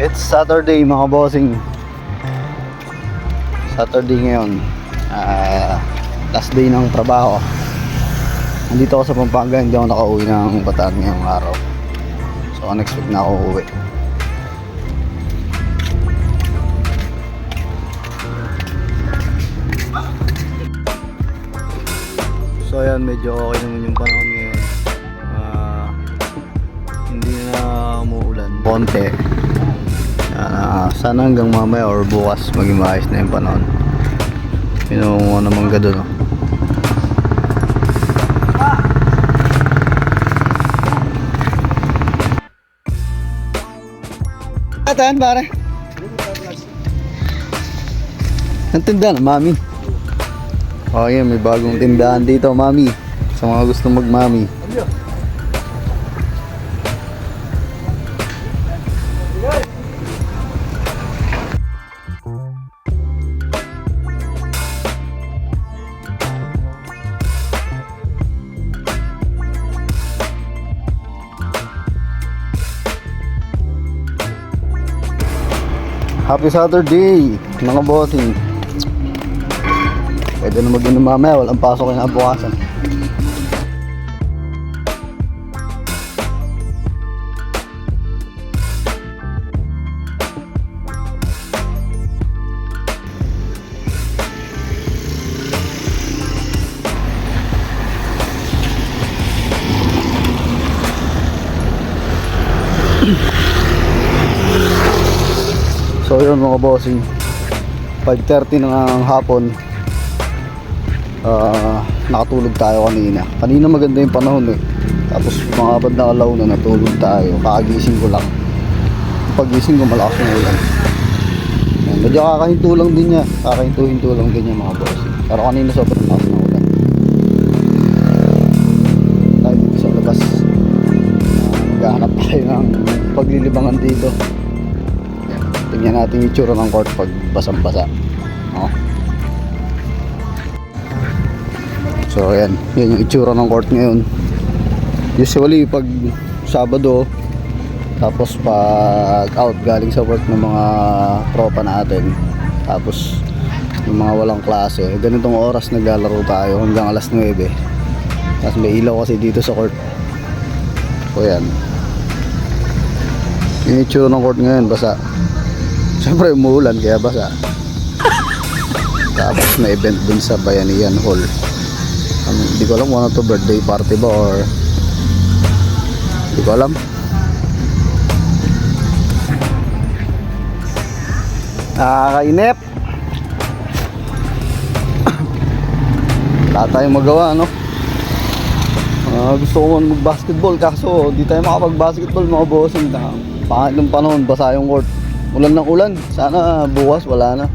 It's Saturday mga bossing. Saturday ngayon. Last day ng trabaho. Nandito ako sa Pampanga, hindi ako nakauwi ng Bataan ngayong araw. So unexpected na ako uuwi. So ayan, medyo okay naman yung panahon ngayon. Hindi na umuulan. Konti. Sana hanggang mamaya or bukas maging maayos na yung panahon. Pinuha naman ka doon. Atan pare. Ang tindahan, mami. Oh yeah, may bagong tindahan dito, mami. Sa mga gusto mag-mami. Happy Saturday, mga bossing. Pwede na mag-inom mamaya, walang pasok na bukasan. So yun mga bossing, 5:30 ng hapon. Nakatulog tayo kanina. Kanina maganda yung panahon eh. Tapos mga bandang alaw na natulog tayo. Kakagising ko lang. Pagising ko malakas yung ulan. Yan, medyo kakahinto lang din niya. Kakahinto lang din niya mga bossing. Pero kanina sobrang lakas ng ulan. Tayo dito sa labas. Maghahanap tayo ng paglilibangan dito. Tingnan natin yung itsura ng court pag basang-basa. Oh. So ayan, yan yung itsura ng court ngayon. Usually pag Sabado, tapos pag out galing sa work ng mga tropa natin, tapos yung mga walang klase, ganitong oras naglalaro tayo hanggang alas 9. Tapos may ilaw kasi dito sa court. So ayan, yung itsura ng court ngayon, basa. Siyempre umuulan kaya basa. Tapos may event dun sa Bayanihan Hall. Hindi ko alam kung ano to, birthday party ba or hindi ko alam. Nakakainip. Wala tayong magawa, no? Gusto ko man mag-basketball kaso di tayo makapag-basketball mga bossing. Pangit ng panahon, basa yung court. Ulan ng ulan, sana bukas wala na.